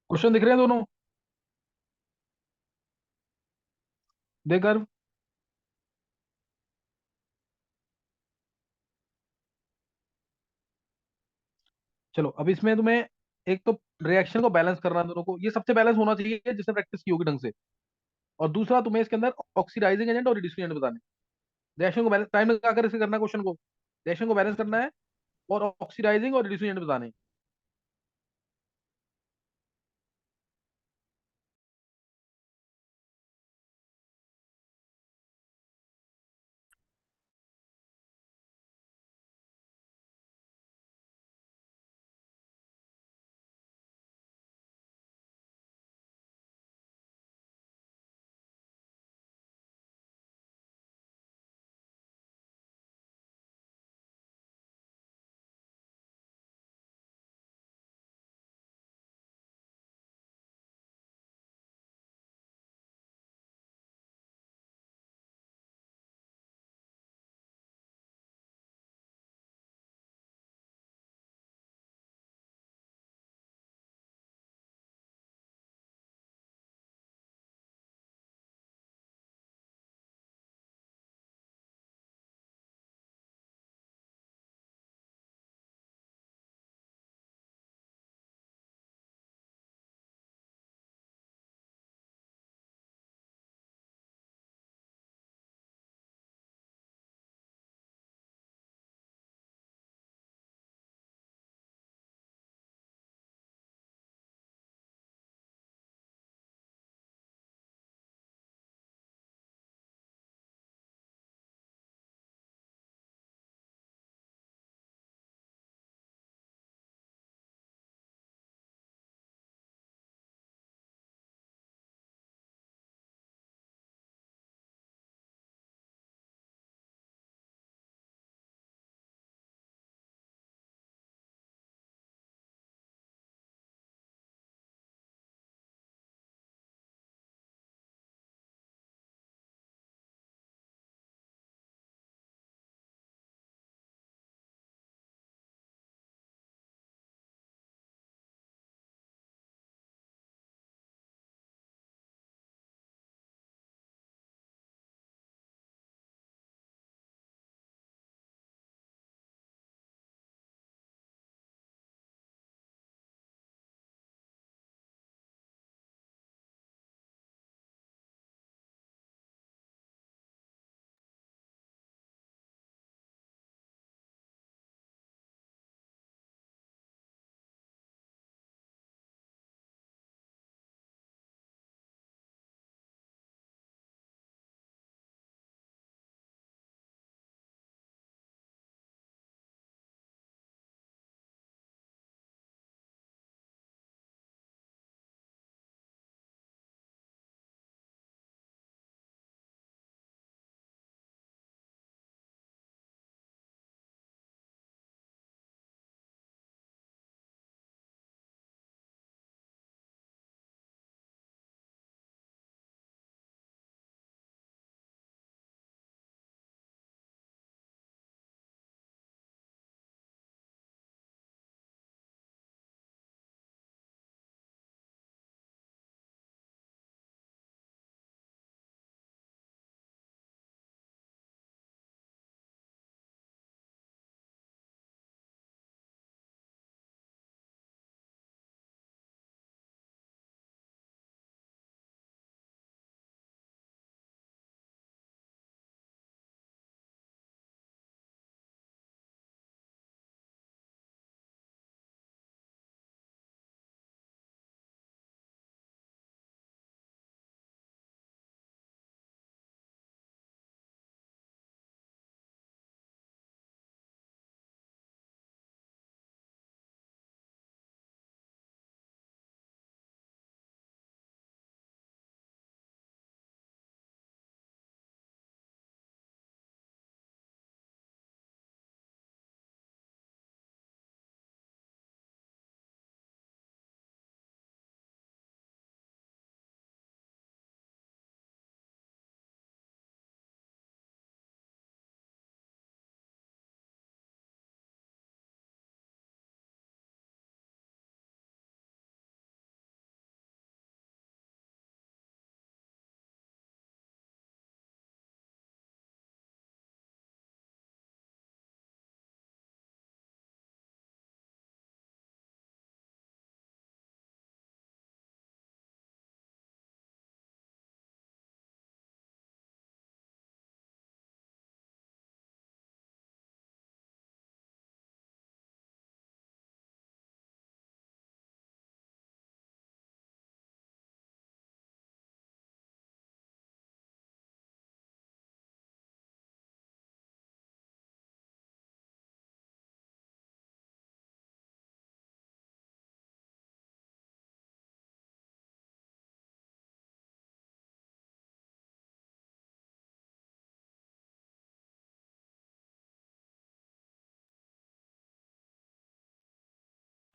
Question दिख रहे हैं दोनों? देकर। चलो अब इसमें तुम्हें एक तो रिएक्शन को बैलेंस करना है दोनों को, ये सबसे बैलेंस होना चाहिए जिसने प्रैक्टिस की होगी ढंग से। और दूसरा तुम्हें इसके अंदर ऑक्सीडाइजिंग एजेंट और रिड्यूसिंग एजेंट बताने। रिएक्शन को बैलेंस टाइम लगा कर इसे करना क्वेश्चन को। रिएक्शन को बैलेंस करना है और ऑक्सीडाइजिंग और रिड्यूसिंग एजेंट बताने।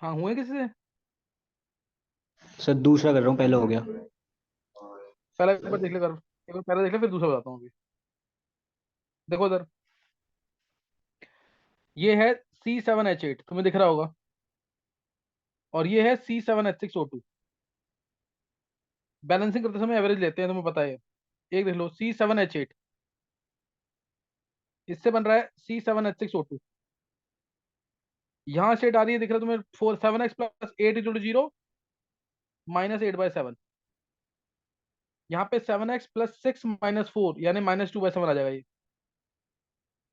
हाँ हुए किसी से? सर दूसरा कर रहा हूँ, पहले हो गया। पहला एक बार देख ले कर, एक बार पहला देख ले फिर दूसरा बताता हूँ अभी। देखो इधर, ये है C7H8, तुम्हें दिख रहा होगा, और ये है C7H6O2। बैलेंसिंग करते समय एवरेज लेते हैं, तुम्हें पता है। एक देख लो, C7H8, इससे बन रहा है C7H6O2। यहाँ स्टेट आ रही है, दिख रहा है तुम्हें, 7x+8 = 0, -8/7। यहाँ पे 7x+6 - 4 यानी -2/7 आ जाएगा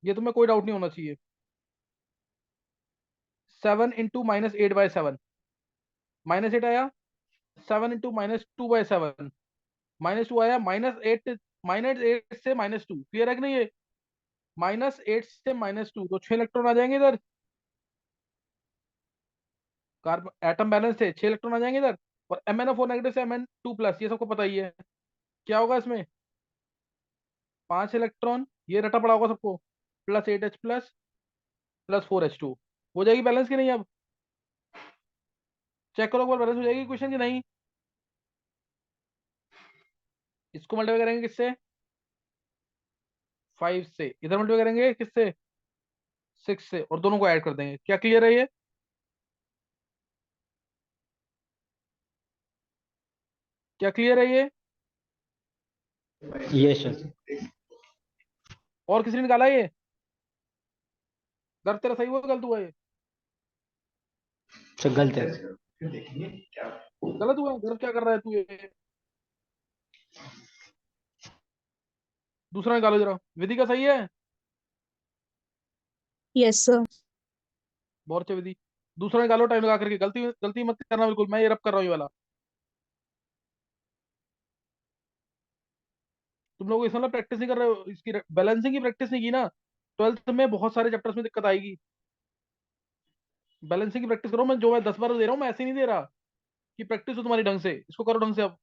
ये तुम्हें कोई डाउट नहीं होना चाहिए। 7 × -8/7, -8 आया। 7 × -2/7, -2 आया। -8, -8 से -2, क्लियर है कि नहीं ये? -8 से -2 तो 6 इलेक्ट्रॉन आ जाएंगे इधर। कार्बन एटम बैलेंस से 6 इलेक्ट्रॉन आ जाएंगे इधर। और MnO4- से Mn2+, ये सबको पता ही है। क्या होगा इसमें? 5 इलेक्ट्रॉन, ये रटा पड़ा होगा सबको, +8H++4H2। हो जाएगी बैलेंस की नहीं अब? चेक करो एक बार, बैलेंस हो जाएगी क्वेश्चन की नहीं? इसको मल्टीप्लाई करेंगे किससे? 5 से। इधर मल्टीप्लाई करेंगे किससे? 6 से, और दोनों को ऐड कर देंगे। क्या क्लियर है ये? क्या क्लियर है ये? ये सर। और किसी ने निकाला ये? गर्भ तेरा सही हुआ गलत हुआ ये? सर गलत है। गलत हुआ, गर्भ क्या कर रहा है तू ये? दूसरा निकालो जरा, विधि का सही है? Yes sir. बहुत अच्छा विधि। दूसरा निकालो टाइम लगा करके, गलती गलती मत करना बिल्कुल, मैं ये रब कर रहा हूँ ये वाला। तुम लोग इस मतलब प्रैक्टिस नहीं कर रहे हो, इसकी बैलेंसिंग की प्रैक्टिस नहीं की ना, 12th में बहुत सारे चैप्टर्स में दिक्कत आएगी। बैलेंसिंग की प्रैक्टिस करो, मैं जो मैं 10 बार दे रहा हूँ मैं ऐसे नहीं दे रहा कि प्रैक्टिस हो तुम्हारी ढंग से, इसको करो ढंग से अब।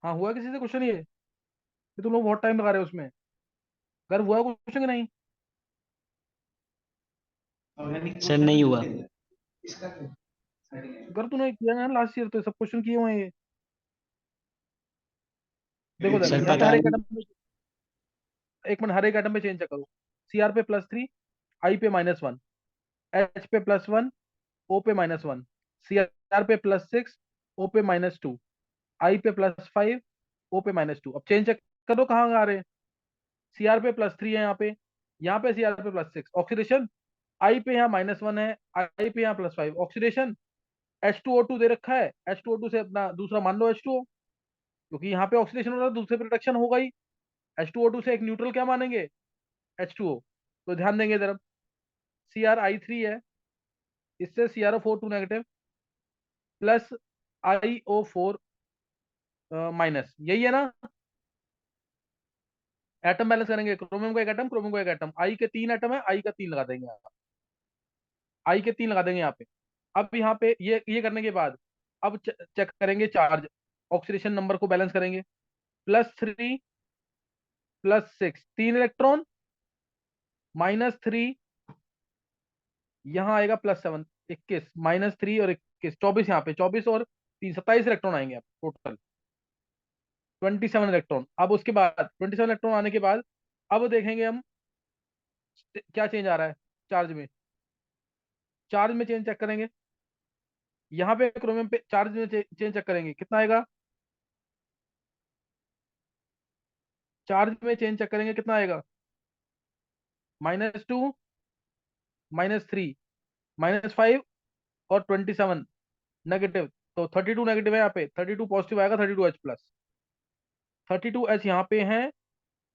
हाँ हुआ किसी से क्वेश्चन ये कि तुम लोग बहुत टाइम लगा रहे हो उसमें? अगर हुआ क्वेश्चन कि नहीं? सर नहीं हुआ। अगर तूने किया ना लास्ट ईयर तो सब क्वेश्चन किए हुए हैं ये। देखो इधर सर यहाँ पे पता हर एक नहीं। आइटम पे, एक मिनट, हर एक आइटम पे चेंज करो। सी आर पे +3, आई पे -1, एच पे +1, ओ पे -1, सी आर पे +6, ओ पे -2, आई पे +5, ओ पे -2। अब चेंज चेक करो कहाँ आ रहे हैं। सी आर पे +3 है यहाँ पे सी आर पे +6 ऑक्सीडेशन। आई पे यहाँ -1 है, आई पे यहाँ +5 ऑक्सीडेशन। H2O2 दे रखा है, H2O2 से अपना दूसरा मान लो H2O, क्योंकि यहाँ पे ऑक्सीडेशन हो रहा है दूसरे पे रिडक्शन होगा ही। H2O2 से एक न्यूट्रल क्या मानेंगे? H2O। तो ध्यान देंगे जरा, CrI3 है, इससे CrO4 negative plus IO4 minus, यही है ना? एटम बैलेंस करेंगे, क्रोमियम का एक एटम, क्रोमियम का एक एटम, आई के 3 एटम है, आई का 3 लगा देंगे यहाँ, आई के 3 लगा देंगे यहाँ पे। अब यहाँ पे ये करने के बाद अब चेक करेंगे चार्ज, ऑक्सीडेशन नंबर को बैलेंस करेंगे। +3 +6 3 इलेक्ट्रॉन, -3, यहाँ आएगा +7 21, -3 और 21 24, यहाँ पे 24 और 3 27 इलेक्ट्रॉन आएंगे आप टोटल, 27 इलेक्ट्रॉन। अब उसके बाद 27 इलेक्ट्रॉन आने के बाद अब देखेंगे हम क्या चेंज आ रहा है चार्ज में। चार्ज में चेंज चेक करेंगे, यहाँ पे क्रोमियम पे चार्ज में चेंज चेक करेंगे कितना आएगा। चार्ज में चेंज चेक करेंगे कितना आएगा, -2, -3, -5 और 27 नेगेटिव। तो 32 नेगेटिव है यहाँ पे, 32 पॉजिटिव आएगा, 32H+। 32H यहाँ पे है,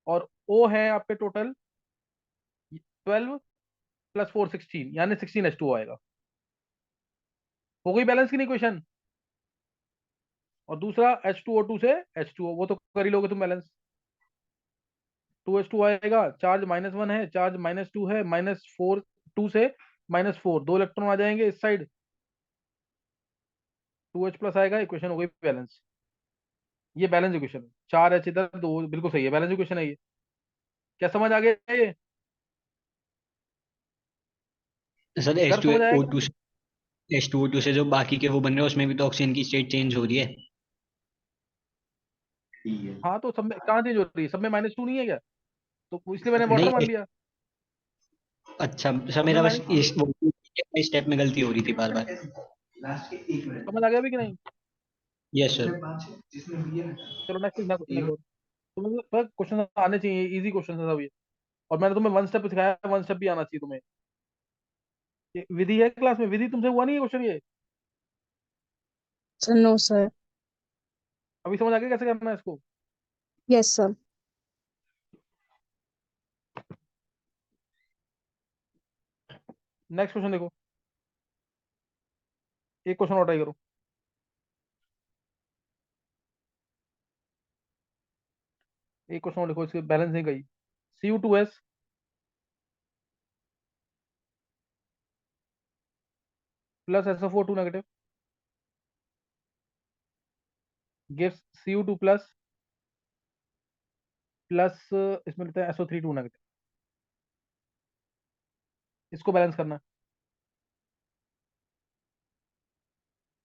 और O है आप पे टोटल 12 +4 16, यानी 16H2O आएगा। हो गई बैलेंस की नहीं क्वेश्चन? और दूसरा H2O2 से H2O, वो तो कर ही लोगे तुम बैलेंस। 2H2 आएगा, चार्ज -1 है, चार्ज -2 है, -4, 2 से -4 दो इलेक्ट्रॉन आ जाएंगे इस साइड, 2H+ आएगा, इक्वेशन हो गई बैलेंस। ये बैलेंस इक्वेशन है, 4H इधर, दो बिल्कुल सही है, बैलेंस इक्वेशन है ये। क्या समझ आ गया ये? सर एच अगर टू समझ आया ओ क्या? टू से H2O2 से जो बाकी के वो बन रहे हैं उसमें भी तो ऑक्सीजन की स्टेट चेंज हो रही है। हाँ तो सब में कहाँ चेंज हो रही है, सब में -2 नहीं है क्या? तो इसलिए मैंने वाटर मान नहीं। लिया। अच्छा सर सब में मेरा बस माइनस, इस वो स्टेप में गलती हो रही थी बार बार। समझ आ गया भी कि नहीं? Yes sir. चलो नेक्स्ट ना क्वेश्चन एक और, तुम्हें पर क्वेश्चन आने चाहिए, इजी क्वेश्चन है सब ये। और मैंने तुम्हें 1 स्टेप सिखाया, 1 स्टेप भी आना चाहिए तुम्हें। ये विधि है क्लास में, विधि तुमसे हुआ नहीं है क्वेश्चन ये? Sir no sir. अभी समझ आ गया कैसे करना है इसको? Yes sir. नेक्स्ट क्वेश्चन देखो, एक क्वेश्चन और ट्राई करो। एक क्वेश्चन और लिखो, इसके बैलेंस नहीं गई। Cu2s plus SO4 negative gives Cu2 plus plus इसमें लिखते हैं SO3 नेगेटिव। इसको बैलेंस करना है,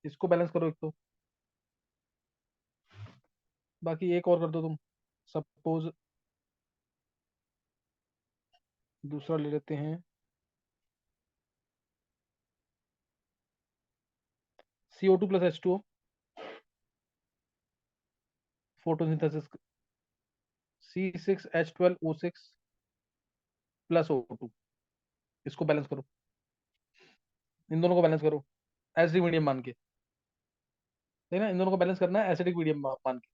इसको बैलेंस करो एक तो। बाकी एक और कर दो तुम। सपोज दूसरा ले लेते हैं, CO2 plus H2O, photosynthesis, C6H12O6 plus O2। इसको बैलेंस करो, इन दोनों को बैलेंस करो एसिडिक मीडियम मान के। ठीक है ना, इन दोनों को बैलेंस करना है एसिडिक मीडियम मान के।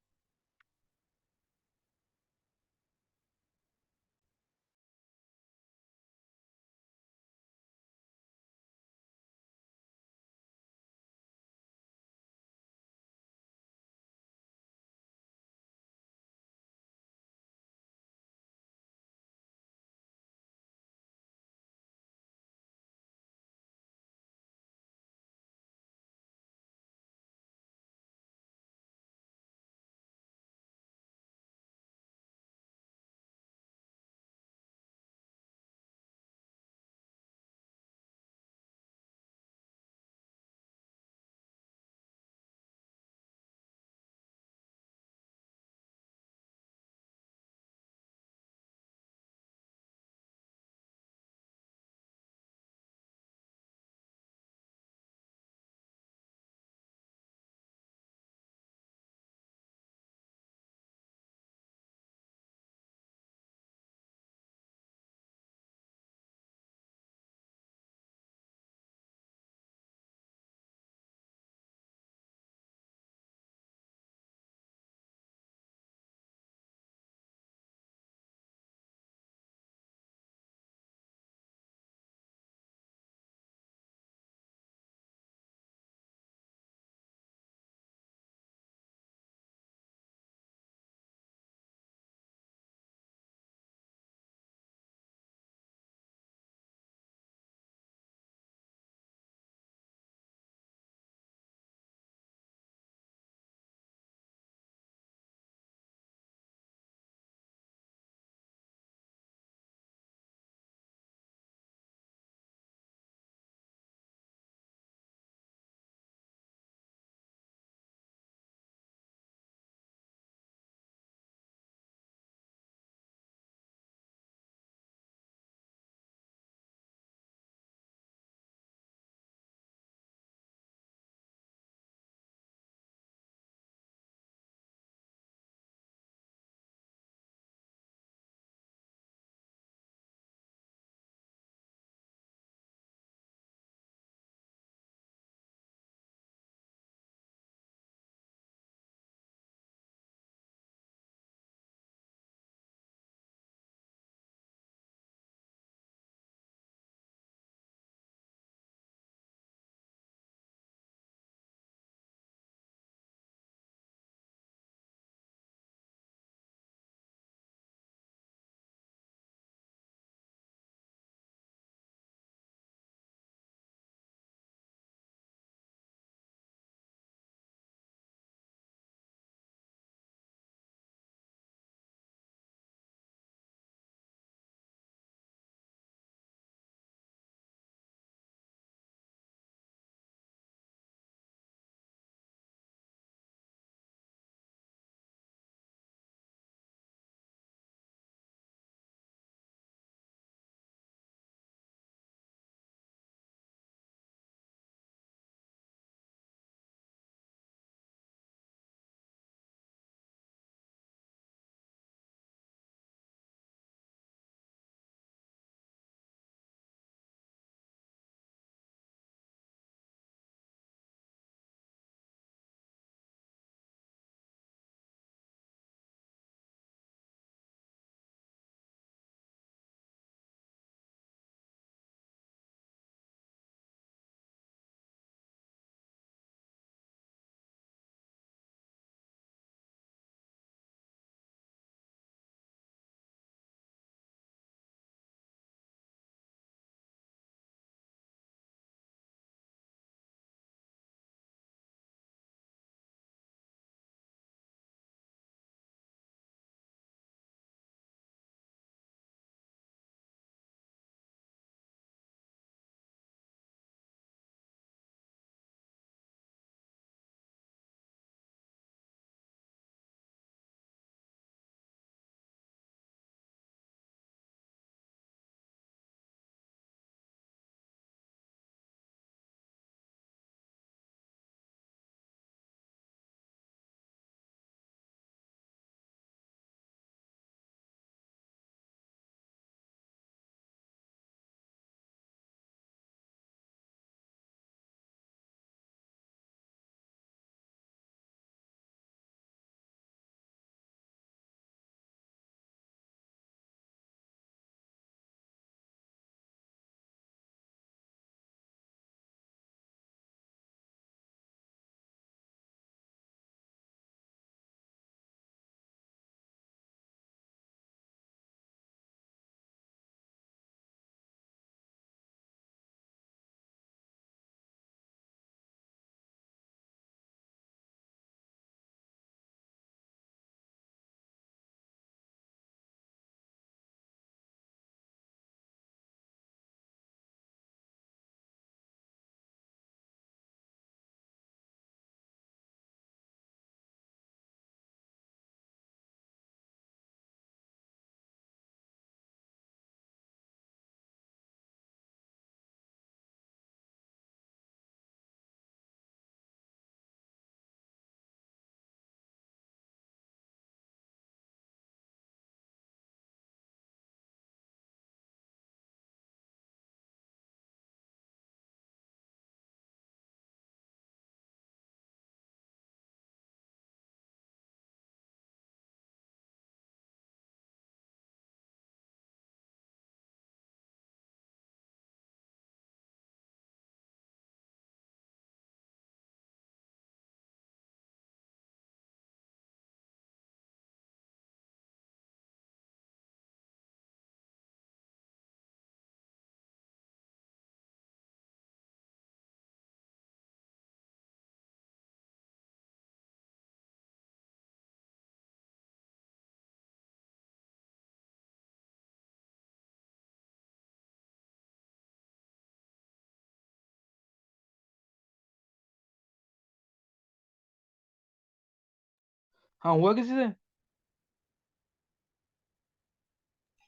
हाँ हुआ किसी से?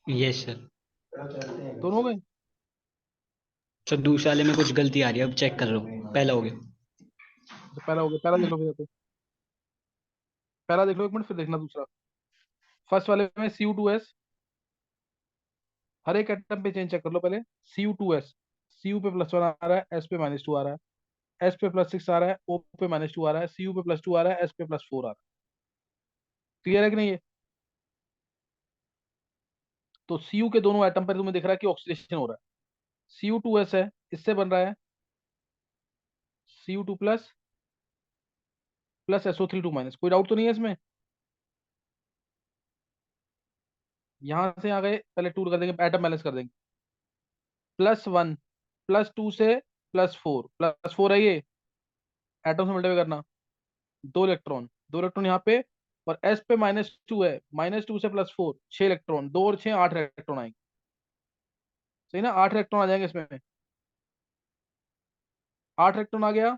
Yes sir. दोनों हो गए? सर दूसरे वाले में कुछ गलती आ रही है, अब चेक कर रहा हूँ, पहला हो गया। तो पहला हो गया, पहला देख लो फिर यहाँ पे। पहला देख लो एक मिनट, फिर देखना दूसरा। फर्स्ट वाले में Cu2s, हर एक एटम पे चेंज चेक कर लो पहले। Cu2s, Cu पे +1 आ रहा है, S पे -2 आ रहा है, S पे +6 आ रहा है, O पे -2 आ रहा है, Cu पे +2 आ रहा है, S पे +4 आ रहा है। क्लियर है कि नहीं ये? तो Cu के दोनों एटम पर तुम्हें दिख रहा है कि ऑक्सीडेशन हो रहा है। Cu2s है, इससे बन रहा है Cu2 प्लस SO3 2 कोई डाउट तो नहीं है इसमें? यहां से आ गए, पहले टूर कर देंगे, एटम बैलेंस कर देंगे। +1 +2 से +4, +4 है ये, एटम से मल्टीप्लाई करना। 2 इलेक्ट्रॉन, 2 इलेक्ट्रॉन यहाँ पे। और S पे -2 है, -2 से +4, 6 इलेक्ट्रॉन, 2 और 6 8 इलेक्ट्रॉन आएंगे। सही ना, 8 इलेक्ट्रॉन आ जाएंगे इसमें। 8 इलेक्ट्रॉन आ गया,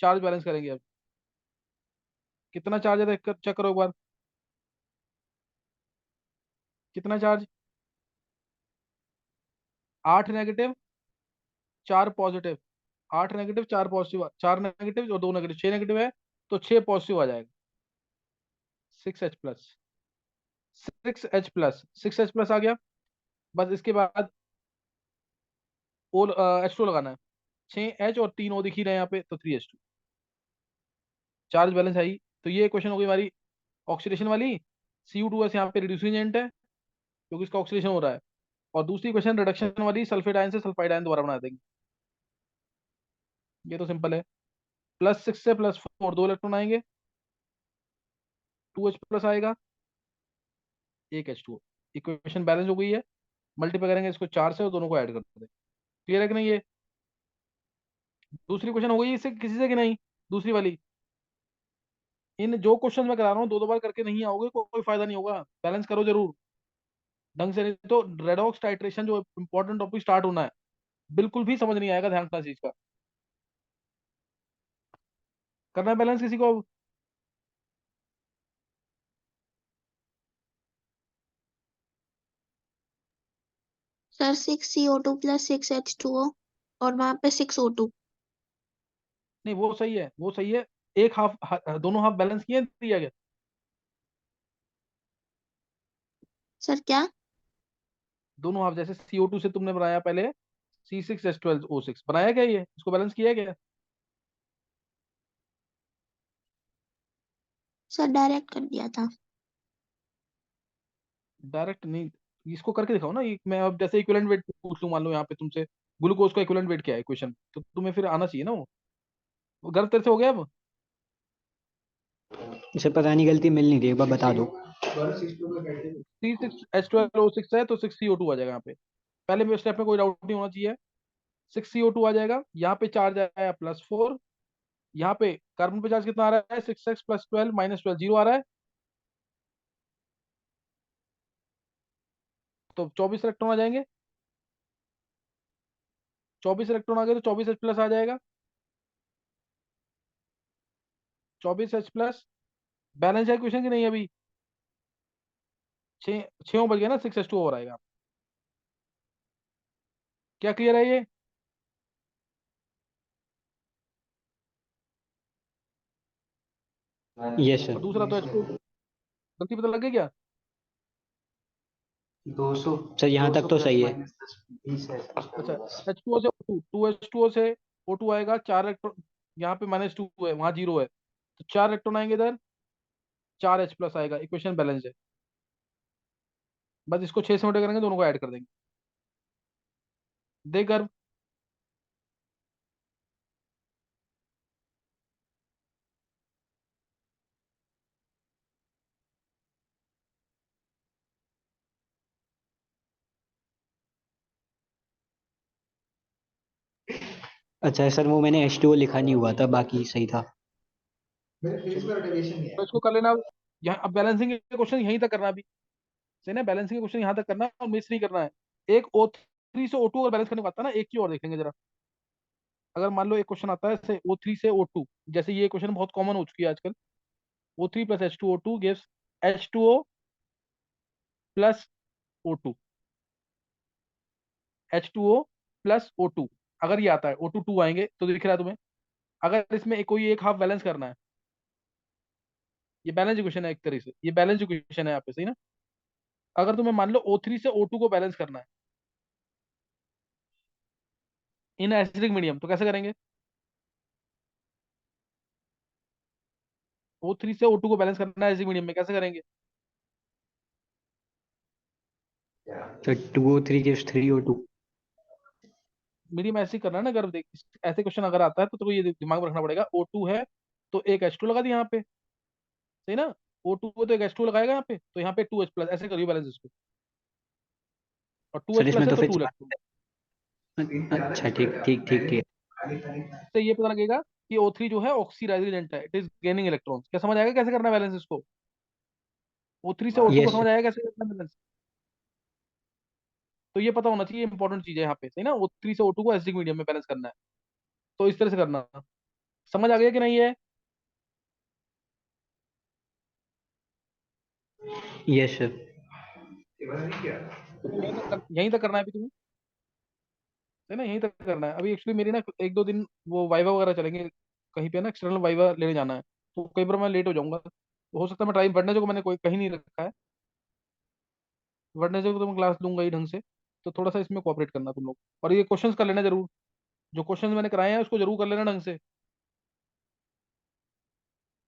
चार्ज बैलेंस करेंगे अब। कितना चार्ज है चेक करो एक बार। कितना charge? 8 negative, 4 positive. 8 negative, 4 positive, 4 negative और 2 नेगेटिव, 6 नेगेटिव है। तो 6 पॉजिटिव आ जाएगा। 6H+, 6H+, आ गया। बस इसके बाद ओ H2 लगाना है। 6H और 3 O दिख ही रहे हैं यहाँ पे, तो 3H2। चार्ज बैलेंस है ही। तो ये क्वेश्चन हो गई हमारी ऑक्सीडेशन वाली। Cu2s यहाँ पे रिड्यूसिंग एजेंट है, क्योंकि इसका ऑक्सीडेशन हो रहा है। और दूसरी क्वेश्चन रिडक्शन वाली, सल्फेट आयन से सल्फाइड आयन दोबारा बना देंगे। ये तो सिंपल है। +6 से +4, 2 इलेक्ट्रॉन आएंगे, 2H+ आएगा, 1H2। इक्वेशन बैलेंस हो गई है। मल्टीप्लाई करेंगे इसको 4 से और दोनों को ऐड कर देंगे। क्लियर है कि नहीं ये? दूसरी क्वेश्चन हो गई इससे किसी से कि नहीं? दूसरी वाली। इन जो क्वेश्चन मैं करा रहा हूँ, दो दो बार करके नहीं आओगे, कोई फायदा नहीं होगा। बैलेंस करो जरूर ढंग से, नहीं तो रेडॉक्स टाइट्रेशन जो इंपॉर्टेंट टॉपिक स्टार्ट होना है, बिल्कुल भी समझ नहीं आएगा। ध्यान रखना इस चीज का। करना है बैलेंस किसी को अब? सर 6CO2 + 6H2O और वहां पे 6O2। नहीं वो सही है, वो सही है। एक हाफ, दोनों हाफ बैलेंस किए, दिया गया। सर क्या? दोनों हाफ, जैसे CO2 से तुमने बनाया पहले C6H12O6, बनाया क्या ये, इसको बैलेंस किया क्या? सर डायरेक्ट कर दिया था। डायरेक्ट नहीं, इसको करके दिखाओ ना। मैं अब जैसे इक्विवेलेंट वेट पूछ लूं, मान लो यहाँ पे तुमसे ग्लूकोज का इक्विवेलेंट वेट क्या है इक्वेशन, तो तुम्हें फिर आना चाहिए ना वो गलत तेरे से हो गया अब। इसे पता नहीं, गलती मिल नहीं रही, एक बार बता दो। C6H12O6 है तो 6CO2 आ जाएगा यहाँ पे। पहले में स्टेप में कोई डाउट नहीं होना चाहिए। 6CO2 आ जाएगा, यहाँ पे चार्ज आया +4। यहाँ पे कार्बन पे चार्ज कितना आ रहा है? 6x + 12 -12 जीरो आ रहा है। तो 24 इलेक्ट्रॉन आ जाएंगे। 24 इलेक्ट्रॉन आ गए तो 24H+ आ जाएगा। 24H+। बैलेंस है क्वेश्चन की नहीं अभी? छः छः बच गया ना, 6H2 और आएगा। क्या क्लियर है ये? यस और सर। दूसरा तो H2, गलती पता लग गई क्या? 200 सर, यहाँ तक तो सही है। अच्छा, H2O से O2, 2H2O से O2 आएगा, 4 इलेक्ट्रॉन। यहाँ पे -2 है, वहाँ 0 है, तो 4 इलेक्ट्रॉन आएंगे इधर, 4H+ आएगा। इक्वेशन बैलेंस है। बस इसको 6 से मल्टीप्लाई करेंगे, दोनों को ऐड कर देंगे। देख कर। अच्छा सर, वो मैंने H2O लिखा नहीं हुआ था, बाकी सही था। चलो, तो इसको कर लेना। यहाँ अब बैलेंसिंग के क्वेश्चन यहीं तक करना अभी। सही ना, बैलेंसिंग के क्वेश्चन यहाँ तक करना और मिस नहीं करना है। एक O3 से O2 अगर बैलेंस करने को आता है ना, एक चीज और देखेंगे जरा। अगर मान लो एक क्वेश्चन आता है से O3 से O2, जैसे ये क्वेश्चन बहुत कॉमन हो चुकी है आजकल। O3 plus H2O2 gives H2O plus O2, H2O plus O2। अगर ये आता है O2 आएंगे तो दिख रहा है तुम्हें। अगर इसमें कोई एक हाफ बैलेंस करना है, ये बैलेंस इक्वेशन है एक तरीके से, ये बैलेंस इक्वेशन है यहाँ पे, सही ना। अगर तुम्हें मान लो O3 से O2 को बैलेंस करना है इन एसिडिक मीडियम, तो कैसे करेंगे? O3 से O2 को बैलेंस करना है एसिडिक मीडियम में, कैसे करेंगे? तो 2O3 gives 3O2। मीडियम ऐसे ही करना है ना। अगर देख ऐसे क्वेश्चन अगर आता है तो ये दिमाग में रखना पड़ेगा, O2 है तो एक H2 लगा दिया यहाँ पे, सही ना। O2 है तो एक H2 लगाएगा यहाँ पे, तो यहाँ पे 2H प्लस, ऐसे करिए बैलेंस इसको। और टू सर एच इसमें प्लस है तो तो फिर 2 इलेक्ट्रॉन। अच्छा, ठीक ठीक ठीक ठीक। तो ये पता लगेगा कि O3 जो है ऑक्सीडाइजिंग एजेंट है, इट इज गेनिंग इलेक्ट्रॉन्स। क्या समझ आएगा कैसे करना है बैलेंस इसको? O3 से O2 को यस। समझ आएगा कैसे करना है बैलेंस? तो ये पता होना चाहिए, इंपॉर्टेंट चीज है यहाँ पे, सही ना। O3 से O2 को एसिडिक मीडियम में बैलेंस करना है, तो इस तरह से करना। समझ आ गया कि नहीं है? Yes sir. तो यहीं तक करना है अभी तुम्हें, है ना। यहीं तक करना है अभी। एक्चुअली मेरी ना एक दो दिन वो वाइवा वगैरह चलेंगे कहीं पे ना, एक्सटर्नल वाइवा लेने जाना है, तो कई बार मैं लेट हो जाऊंगा। तो हो सकता है मैं टाइम पढ़ने को मैंने कोई कहीं नहीं रखा है, वेडनेसडे को तो मैं क्लास लूंगा ही ढंग से। तो थोड़ा सा इसमें कोऑपरेट करना तुम लोग, और ये क्वेश्चंस कर लेना जरूर। जो क्वेश्चंस मैंने कराए हैं उसको जरूर कर लेना ढंग से।